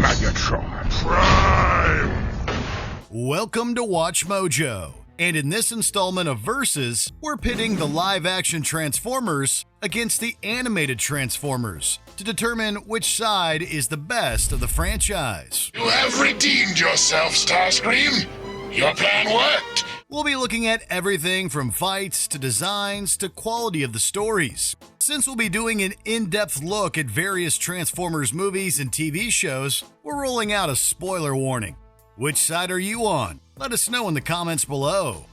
Megatron Prime! Welcome to Watch Mojo, and in this installment of Versus, we're pitting the live-action Transformers against the animated Transformers to determine which side is the best of the franchise. You have redeemed yourself, Starscream. Your plan worked. We'll be looking at everything from fights to designs to quality of the stories. Since we'll be doing an in-depth look at various Transformers movies and TV shows, we're rolling out a spoiler warning. Which side are you on? Let us know in the comments below.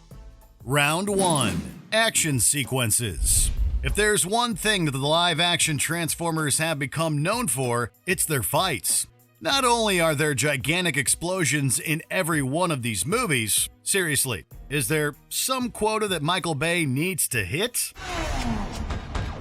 Round 1. Action sequences. If there's one thing that the live-action Transformers have become known for, it's their fights. Not only are there gigantic explosions in every one of these movies, seriously, is there some quota that Michael Bay needs to hit?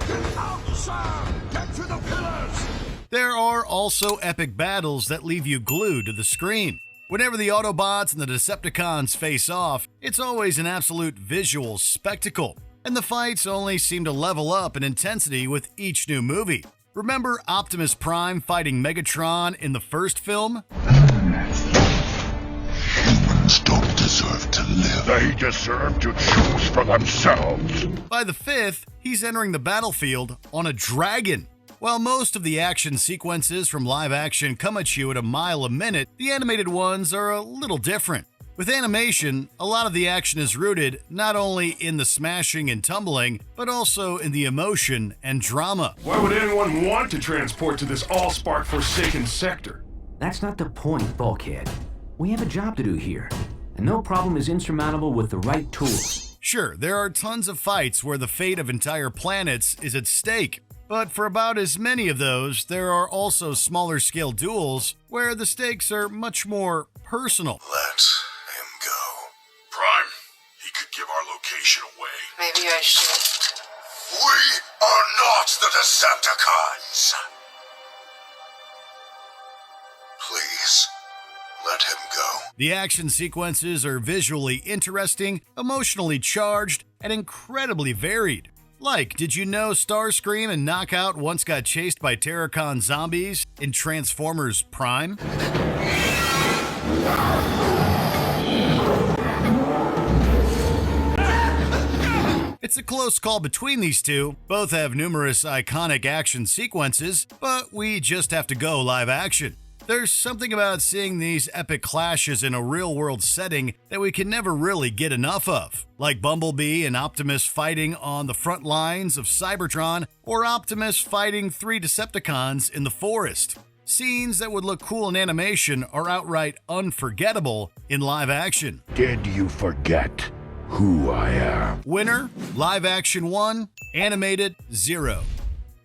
Get out, sir! Get to the pillars! There are also epic battles that leave you glued to the screen. Whenever the Autobots and the Decepticons face off, it's always an absolute visual spectacle, and the fights only seem to level up in intensity with each new movie. Remember Optimus Prime fighting Megatron in the first film? Humans don't deserve to live. They deserve to choose for themselves. By the fifth, he's entering the battlefield on a dragon. While most of the action sequences from live action come at you at a mile a minute, the animated ones are a little different. With animation, a lot of the action is rooted not only in the smashing and tumbling, but also in the emotion and drama. Why would anyone want to transport to this all-spark forsaken sector? That's not the point, Bulkhead. We have a job to do here, and no problem is insurmountable with the right tools. Sure, there are tons of fights where the fate of entire planets is at stake, but for about as many of those, there are also smaller scale duels where the stakes are much more personal. Let him go. Prime, he could give our location away. Maybe I should. We are not the Decepticons! Please, let him go. The action sequences are visually interesting, emotionally charged, and incredibly varied. Like, did you know Starscream and Knockout once got chased by Terracon zombies in Transformers Prime? It's a close call between these two. Both have numerous iconic action sequences, but we just have to go live action. There's something about seeing these epic clashes in a real-world setting that we can never really get enough of, like Bumblebee and Optimus fighting on the front lines of Cybertron, or Optimus fighting 3 Decepticons in the forest. Scenes that would look cool in animation are outright unforgettable in live action. Did you forget who I am? Winner, live action 1, animated 0.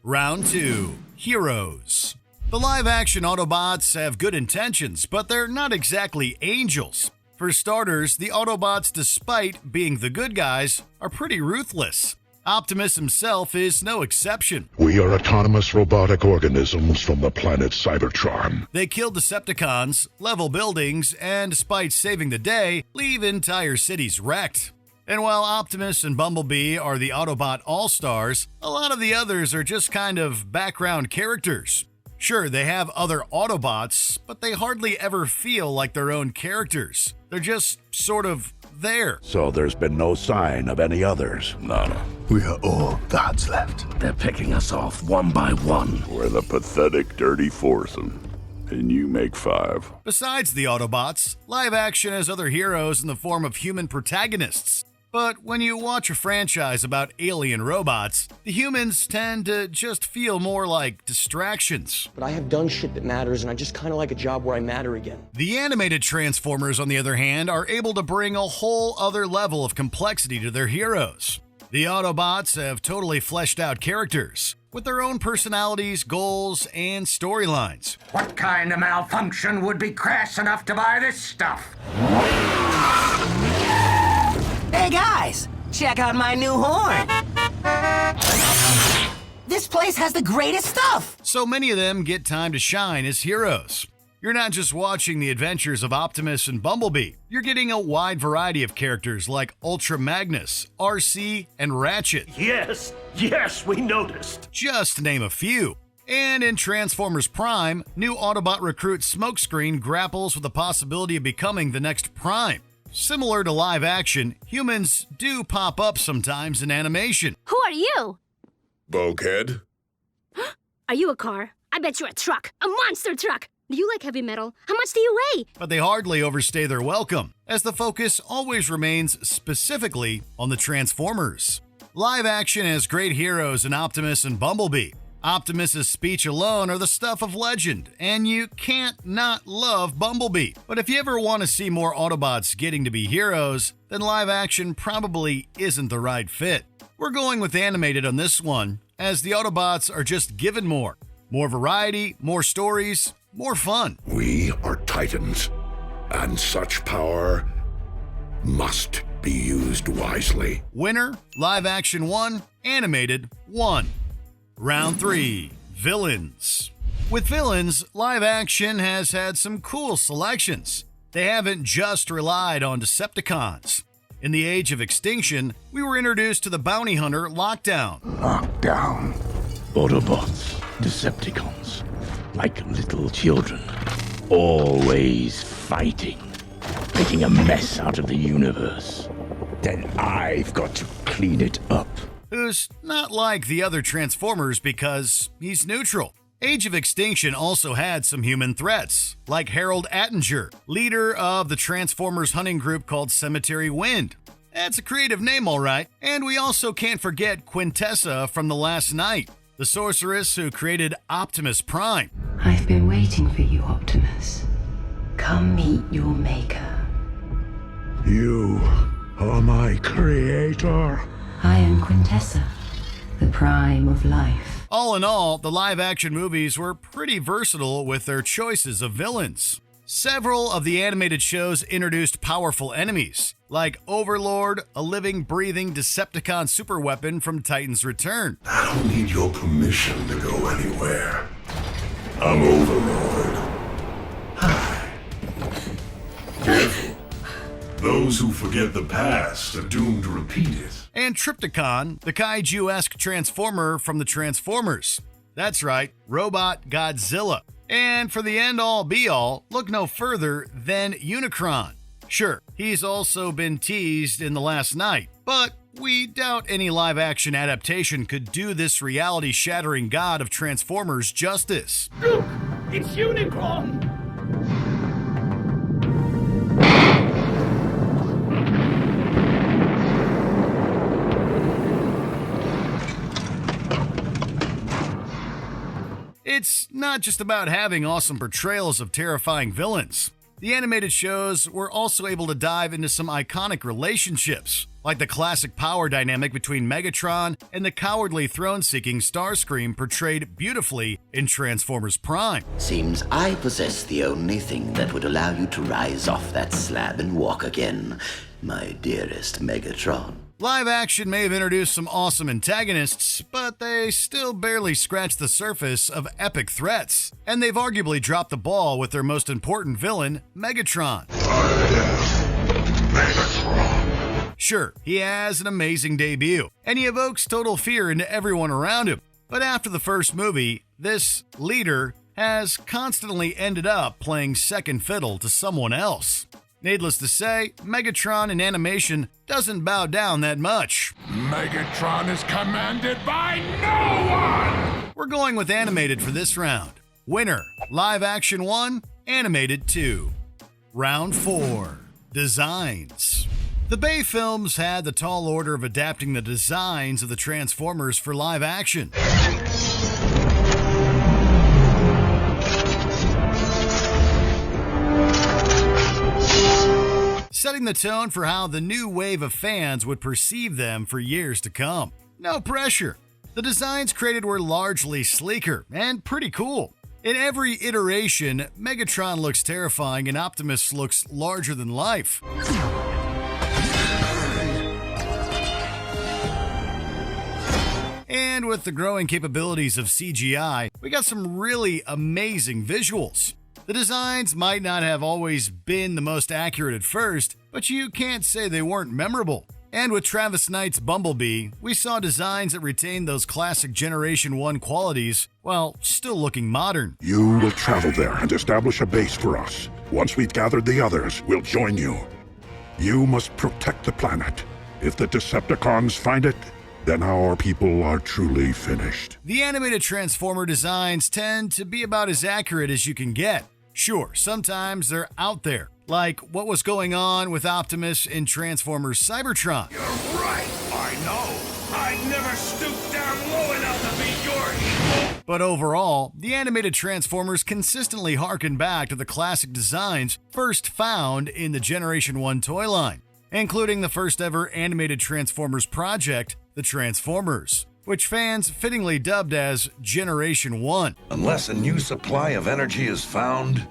Round 2, Heroes. The live-action Autobots have good intentions, but they're not exactly angels. For starters, the Autobots, despite being the good guys, are pretty ruthless. Optimus himself is no exception. We are autonomous robotic organisms from the planet Cybertron. They kill Decepticons, level buildings, and despite saving the day, leave entire cities wrecked. And while Optimus and Bumblebee are the Autobot all-stars, a lot of the others are just kind of background characters. Sure, they have other Autobots, but they hardly ever feel like their own characters. They're just sort of there. So there's been no sign of any others? Nada. We are all gods left. They're picking us off one by one. We're the pathetic, dirty foursome, and you make 5. Besides the Autobots, live action has other heroes in the form of human protagonists. But when you watch a franchise about alien robots, the humans tend to just feel more like distractions. But I have done shit that matters, and I just kind of like a job where I matter again. The animated Transformers, on the other hand, are able to bring a whole other level of complexity to their heroes. The Autobots have totally fleshed out characters, with their own personalities, goals, and storylines. What kind of malfunction would be crass enough to buy this stuff? Hey guys, check out my new horn. This place has the greatest stuff. So many of them get time to shine as heroes. You're not just watching the adventures of Optimus and Bumblebee. You're getting a wide variety of characters like Ultra Magnus, RC, and Ratchet. Yes, we noticed. Just to name a few. And in Transformers Prime, new Autobot recruit Smokescreen grapples with the possibility of becoming the next Prime. Similar to live action, humans do pop up sometimes in animation. Who are you? Bulkhead? Are you a car? I bet you're a truck. A monster truck! Do you like heavy metal? How much do you weigh? But they hardly overstay their welcome, as the focus always remains specifically on the Transformers. Live action has great heroes in Optimus and Bumblebee. Optimus's speech alone are the stuff of legend, and you can't not love Bumblebee. But if you ever want to see more Autobots getting to be heroes, then live action probably isn't the right fit. We're going with animated on this one, as the Autobots are just given more. More variety, more stories, more fun. We are Titans, and such power must be used wisely. Winner, live action 1, animated 1. Round 3, villains. With villains, live action has had some cool selections. They haven't just relied on Decepticons. In the Age of Extinction, we were introduced to the bounty hunter Lockdown. Lockdown. Autobots, Decepticons, like little children, always fighting, making a mess out of the universe. Then I've got to clean it up. Who's not like the other Transformers because he's neutral. Age of Extinction also had some human threats, like Harold Attinger, leader of the Transformers hunting group called Cemetery Wind. That's a creative name, all right. And we also can't forget Quintessa from The Last Knight, the sorceress who created Optimus Prime. I've been waiting for you, Optimus. Come meet your maker. You are my creator. I am Quintessa, the prime of life. All in all, the live-action movies were pretty versatile with their choices of villains. Several of the animated shows introduced powerful enemies, like Overlord, a living, breathing Decepticon superweapon from Titan's Return. I don't need your permission to go anywhere. I'm Overlord. Hi. Careful. Those who forget the past are doomed to repeat it. And Trypticon, the kaiju-esque transformer from the Transformers. That's right, Robot Godzilla. And for the end-all be-all, look no further than Unicron. Sure, he's also been teased in The Last Knight, but we doubt any live-action adaptation could do this reality-shattering god of Transformers justice. Look! It's Unicron! It's not just about having awesome portrayals of terrifying villains. The animated shows were also able to dive into some iconic relationships, like the classic power dynamic between Megatron and the cowardly throne-seeking Starscream portrayed beautifully in Transformers Prime. Seems I possess the only thing that would allow you to rise off that slab and walk again, my dearest Megatron. Live action may have introduced some awesome antagonists, but they still barely scratch the surface of epic threats. And they've arguably dropped the ball with their most important villain, Megatron. Megatron. Sure, he has an amazing debut, and he evokes total fear into everyone around him. But after the first movie, this leader has constantly ended up playing second fiddle to someone else. Needless to say, Megatron in animation doesn't bow down that much. Megatron is commanded by no one! We're going with animated for this round. Winner, live action 1, animated 2. Round 4, designs. The Bay Films had the tall order of adapting the designs of the Transformers for live action. Setting the tone for how the new wave of fans would perceive them for years to come. No pressure. The designs created were largely sleeker and pretty cool. In every iteration, Megatron looks terrifying and Optimus looks larger than life. And with the growing capabilities of CGI, we got some really amazing visuals. The designs might not have always been the most accurate at first, but you can't say they weren't memorable. And with Travis Knight's Bumblebee, we saw designs that retained those classic Generation 1 qualities while still looking modern. You will travel there and establish a base for us. Once we've gathered the others, we'll join you. You must protect the planet. If the Decepticons find it, then our people are truly finished. The animated Transformer designs tend to be about as accurate as you can get. Sure, sometimes they're out there, like what was going on with Optimus in Transformers Cybertron. You're right, I know. I never stooped down low enough to be your equal. But overall, the animated Transformers consistently harken back to the classic designs first found in the Generation 1 toy line, including the first ever animated Transformers project, the Transformers, which fans fittingly dubbed as Generation 1. Unless a new supply of energy is found,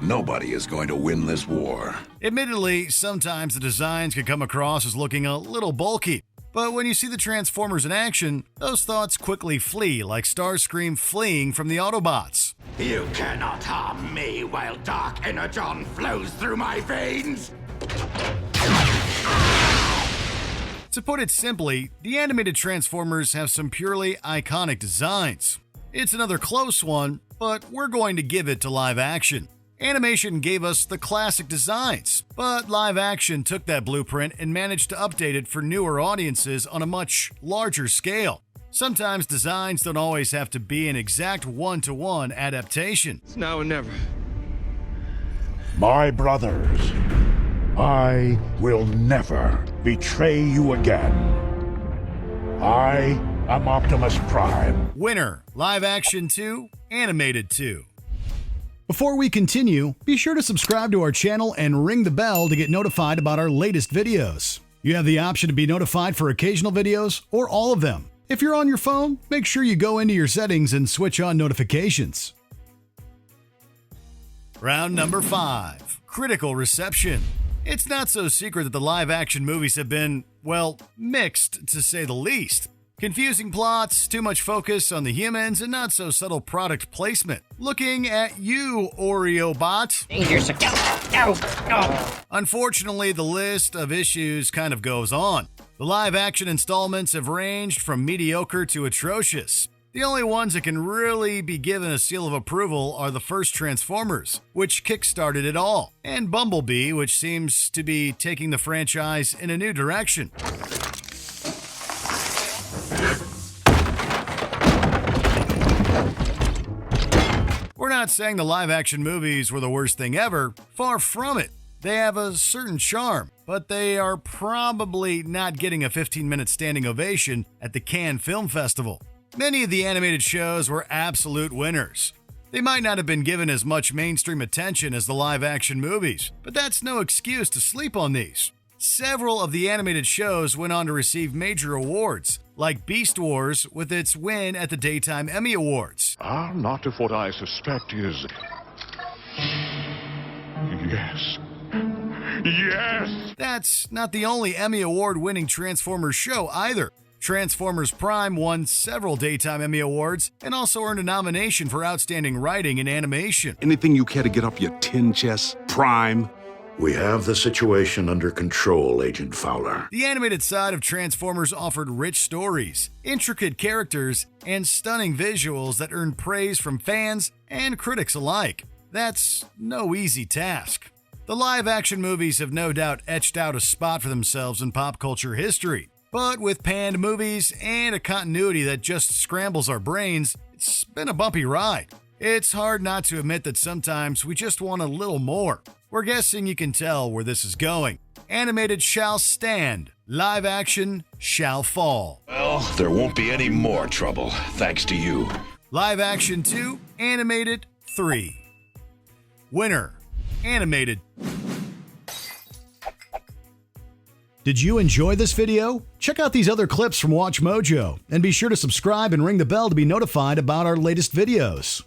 nobody is going to win this war. Admittedly, sometimes the designs can come across as looking a little bulky, but when you see the Transformers in action, those thoughts quickly flee like Starscream fleeing from the Autobots. You cannot harm me while dark energon flows through my veins. To put it simply, the animated Transformers have some purely iconic designs. It's another close one, but we're going to give it to live action. Animation gave us the classic designs, but live action took that blueprint and managed to update it for newer audiences on a much larger scale. Sometimes designs don't always have to be an exact one-to-one adaptation. It's now or never. My brothers, I will never betray you again. I am Optimus Prime. Winner, live action 2, animated 2. Before we continue, be sure to subscribe to our channel and ring the bell to get notified about our latest videos. You have the option to be notified for occasional videos or all of them. If you're on your phone, make sure you go into your settings and switch on notifications. Round number 5, critical reception. It's not so secret that the live-action movies have been, well, mixed to say the least. Confusing plots, too much focus on the humans, and not so subtle product placement. Looking at you, Oreo bot. Unfortunately, the list of issues kind of goes on. The live-action installments have ranged from mediocre to atrocious. The only ones that can really be given a seal of approval are the first Transformers, which kickstarted it all, and Bumblebee, which seems to be taking the franchise in a new direction. We're not saying the live-action movies were the worst thing ever, far from it. They have a certain charm, but they are probably not getting a 15-minute standing ovation at the Cannes Film Festival. Many of the animated shows were absolute winners. They might not have been given as much mainstream attention as the live-action movies, but that's no excuse to sleep on these. Several of the animated shows went on to receive major awards, like Beast Wars with its win at the Daytime Emmy Awards. Ah, not if what I suspect is... Yes. Yes! That's not the only Emmy Award-winning Transformers show either. Transformers Prime won several Daytime Emmy Awards and also earned a nomination for Outstanding Writing in Animation. Anything you care to get up your tin chest, Prime? We have the situation under control, Agent Fowler. The animated side of Transformers offered rich stories, intricate characters, and stunning visuals that earned praise from fans and critics alike. That's no easy task. The live-action movies have no doubt etched out a spot for themselves in pop culture history. But with panned movies and a continuity that just scrambles our brains, it's been a bumpy ride. It's hard not to admit that sometimes we just want a little more. We're guessing you can tell where this is going. Animated shall stand, live action shall fall. Well, there won't be any more trouble, thanks to you. Live action 2, animated 3. Winner, animated. Did you enjoy this video? Check out these other clips from WatchMojo, and be sure to subscribe and ring the bell to be notified about our latest videos.